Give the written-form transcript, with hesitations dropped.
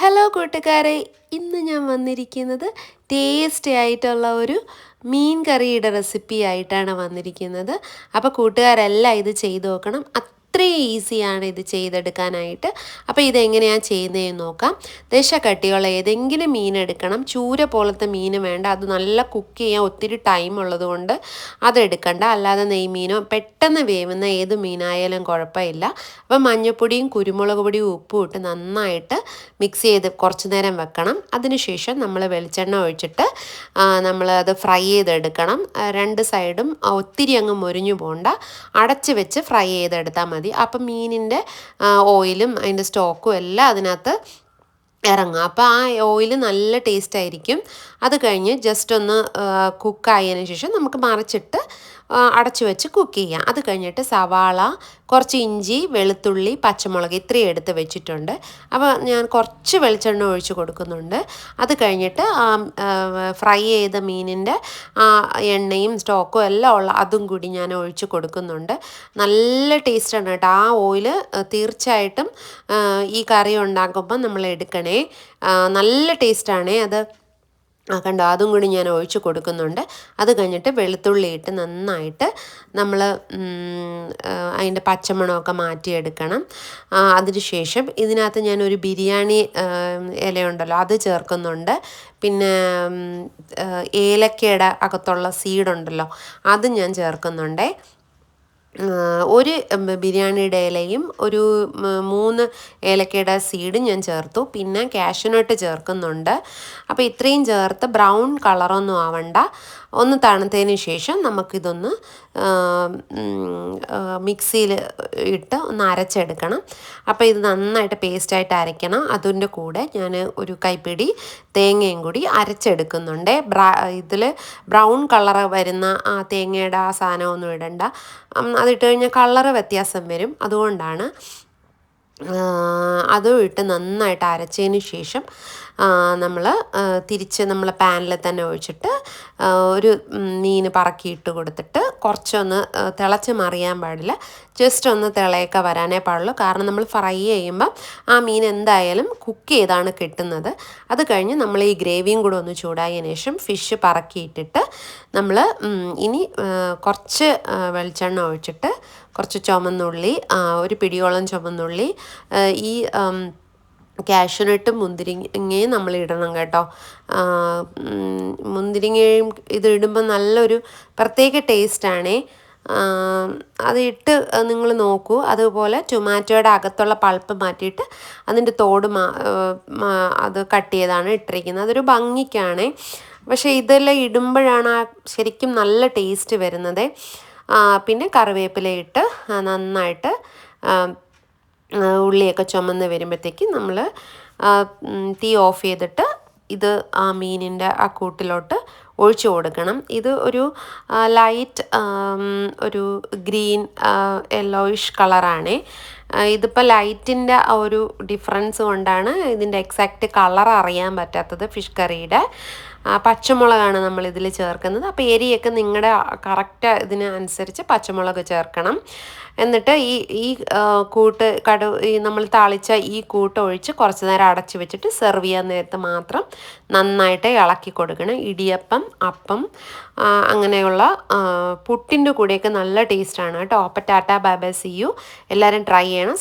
Hello കൂട്ടുകാരെ, ഇന്ന് ഞാൻ വന്നിരിക്കുന്നത് ടേസ്റ്റി ആയിട്ടുള്ള ഒരു മീൻ കറിയുടെ റെസിപ്പി ആയിട്ടാണ് വന്നിരിക്കുന്നത്. അപ്പോൾ കൂട്ടുകാരെല്ലാം ഇത് ചെയ്ത് നോക്കണം. അത്രയും ഈസിയാണ് ഇത് ചെയ്തെടുക്കാനായിട്ട്. അപ്പോൾ ഇതെങ്ങനെയാണ് ചെയ്യുന്നതെന്ന് നോക്കാം. ദശക്കട്ടിയുള്ള ഏതെങ്കിലും മീൻ എടുക്കണം. ചൂര പോലത്തെ മീൻ വേണ്ട, അത് നല്ല കുക്ക് ചെയ്യാൻ ഒത്തിരി ടൈം ഉള്ളതുകൊണ്ട് അതെടുക്കണ്ട. അല്ലാതെ നെയ്മീനോ പെട്ടെന്ന് വേവുന്ന ഏത് മീനായാലും കുഴപ്പമില്ല. അപ്പോൾ മഞ്ഞൾപ്പൊടിയും കുരുമുളക് പൊടിയും ഉപ്പും ഇട്ട് നന്നായിട്ട് മിക്സ് ചെയ്ത് കുറച്ച് നേരം വെക്കണം. അതിനുശേഷം നമ്മൾ വെളിച്ചെണ്ണ ഒഴിച്ചിട്ട് നമ്മൾ അത് ഫ്രൈ ചെയ്തെടുക്കണം. രണ്ട് സൈഡും ഒത്തിരി അങ്ങ് മൊരിഞ്ഞു പോകണ്ട, അടച്ച് വെച്ച് ഫ്രൈ ചെയ്തെടുത്താൽ മതി. അപ്പം മീനിൻ്റെ ഓയിലും അതിൻ്റെ സ്റ്റോക്കും എല്ലാം അതിനകത്ത് ഇറങ്ങും. അപ്പോൾ ആ ഓയിൽ നല്ല ടേസ്റ്റ് ആയിരിക്കും. അത് കഴിഞ്ഞ് ജസ്റ്റ് ഒന്ന് കുക്കായതിന് ശേഷം നമുക്ക് മറിച്ചിട്ട് അടച്ചു വെച്ച് കുക്ക് ചെയ്യാം. അത് കഴിഞ്ഞിട്ട് സവാള, കുറച്ച് ഇഞ്ചി, വെളുത്തുള്ളി, പച്ചമുളക് ഇത്രയും എടുത്ത് വെച്ചിട്ടുണ്ട്. അപ്പോൾ ഞാൻ കുറച്ച് വെളിച്ചെണ്ണ ഒഴിച്ച് കൊടുക്കുന്നുണ്ട്. അത് കഴിഞ്ഞിട്ട് ഫ്രൈ ചെയ്ത മീനിൻ്റെ എണ്ണയും സ്റ്റോക്കും എല്ലാം ഉള്ള അതും കൂടി ഞാൻ ഒഴിച്ച് കൊടുക്കുന്നുണ്ട്. നല്ല ടേസ്റ്റാണ് കേട്ടോ. ആ ഓയിൽ തീർച്ചയായിട്ടും ഈ കറി ഉണ്ടാക്കുമ്പോൾ നമ്മൾ എടുക്കണേ. നല്ല ടേസ്റ്റാണേ അത്. കണ്ടോ, അതും കൂടി ഞാൻ ഒഴിച്ച് കൊടുക്കുന്നുണ്ട്. അത് കഴിഞ്ഞിട്ട് വെളുത്തുള്ളി ഇട്ട് നന്നായിട്ട് നമ്മൾ അതിൻ്റെ പച്ചമണമൊക്കെ മാറ്റിയെടുക്കണം. അതിനുശേഷം ഇതിനകത്ത് ഞാനൊരു ബിരിയാണി ഇലയുണ്ടല്ലോ അത് ചേർക്കുന്നുണ്ട്. പിന്നെ ഏലക്കയുടെ അകത്തുള്ള സീഡുണ്ടല്ലോ അത് ഞാൻ ചേർക്കുന്നുണ്ട്. ഒരു ബിരിയാണിയുടെ ഇലയും ഒരു 3 ഏലക്കയുടെ സീഡും ഞാൻ ചേർത്തു. പിന്നെ കാഷ്യൂനട്ട് ചേർക്കുന്നുണ്ട്. അപ്പോൾ ഇത്രയും ചേർത്ത് ബ്രൗൺ കളറൊന്നും ആവണ്ട. ഒന്ന് തണുത്തതിന് ശേഷം നമുക്കിതൊന്ന് മിക്സിയിൽ ഇട്ട് ഒന്ന് അരച്ചെടുക്കണം. അപ്പോൾ ഇത് നന്നായിട്ട് പേസ്റ്റായിട്ട് അരയ്ക്കണം. അതിൻ്റെ കൂടെ ഞാൻ ഒരു കൈപ്പിടി തേങ്ങയും കൂടി അരച്ചെടുക്കുന്നുണ്ട്. ഇതിൽ ബ്രൗൺ കളർ വരുന്ന ആ തേങ്ങയുടെ ആ സാധനമൊന്നും ഇടണ്ട. അതിട്ട് കഴിഞ്ഞാൽ കളറ് വ്യത്യാസം വരും. അതുകൊണ്ടാണ് അതും ഇട്ട് നന്നായിട്ട് അരച്ചതിന് ശേഷം നമ്മൾ തിരിച്ച് നമ്മൾ പാനിൽ തന്നെ ഒഴിച്ചിട്ട് ഒരു മീൻ പറക്കിയിട്ട് കൊടുത്തിട്ട് കുറച്ചൊന്ന് തിളച്ച് മറിയാൻ പാടില്ല, ജസ്റ്റ് ഒന്ന് തിളയൊക്കെ വരാനേ പാടുള്ളൂ. കാരണം നമ്മൾ ഫ്രൈ ചെയ്യുമ്പം ആ മീൻ എന്തായാലും കുക്ക് ചെയ്താണ് കിട്ടുന്നത്. അത് കഴിഞ്ഞ് നമ്മൾ ഈ ഗ്രേവിയും കൂടെ ഒന്ന് ചൂടായതിനു ശേഷം ഫിഷ് പറക്കിയിട്ടിട്ട് നമ്മൾ ഇനി കുറച്ച് വെളിച്ചെണ്ണ ഒഴിച്ചിട്ട് കുറച്ച് ചുവന്നുള്ളി, ഒരു പിടിയോളം ചുവന്നുള്ളി, ഈ കാഷ്യൂനട്ടും മുന്തിരിങ്ങയും നമ്മൾ ഇടണം കേട്ടോ. മുന്തിരിങ്ങയും ഇത് ഇടുമ്പോൾ നല്ലൊരു പ്രത്യേക ടേസ്റ്റാണേ. അത് ഇട്ട് നിങ്ങൾ നോക്കൂ. അതുപോലെ ടൊമാറ്റോയുടെ അകത്തുള്ള പൾപ്പ് മാറ്റിയിട്ട് അതിൻ്റെ തോട് അത് കട്ട് ചെയ്താണ് ഇട്ടിരിക്കുന്നത്. അതൊരു ഭംഗിക്കാണേ. പക്ഷേ ഇതെല്ലാം ഇടുമ്പോഴാണ് ശരിക്കും നല്ല ടേസ്റ്റ് വരുന്നത്. പിന്നെ കറിവേപ്പില ഇട്ട് നന്നായിട്ട് ഉള്ളിയൊക്കെ ചുമന്ന് വരുമ്പോഴത്തേക്ക് നമ്മൾ തീ ഓഫ് ചെയ്തിട്ട് ഇത് ആ മീനിൻ്റെ ആ കൂട്ടിലോട്ട് ഒഴിച്ചു കൊടുക്കണം. ഇത് ഒരു ലൈറ്റ് ഒരു ഗ്രീൻ യെല്ലോയിഷ് കളറാണ്. ഇതിപ്പോൾ ലൈറ്റിൻ്റെ ആ ഒരു ഡിഫറൻസ് കൊണ്ടാണ് ഇതിൻ്റെ എക്സാക്റ്റ് കളർ അറിയാൻ പറ്റാത്തത്. ഫിഷ് കറിയുടെ പച്ചമുളകാണ് നമ്മളിതിൽ ചേർക്കുന്നത്. അപ്പോൾ എരിയൊക്കെ നിങ്ങളുടെ കറക്റ്റ് ഇതിന് അനുസരിച്ച് പച്ചമുളക് ചേർക്കണം. എന്നിട്ട് ഈ കൂട്ട് ഈ നമ്മൾ താളിച്ച ഈ കൂട്ട് ഒഴിച്ച് കുറച്ച് നേരം അടച്ച് വെച്ചിട്ട് സെർവ് ചെയ്യാൻ നേരത്ത് മാത്രം നന്നായിട്ട് ഇളക്കി കൊടുക്കണം. ഇടിയപ്പം, അപ്പം, അങ്ങനെയുള്ള പുട്ടിൻ്റെ കൂടെയൊക്കെ നല്ല ടേസ്റ്റാണ് കേട്ടോ. അപ്പോൾ tata bye bye, see you. എല്ലാവരും ട്രൈ ചെയ്യണം.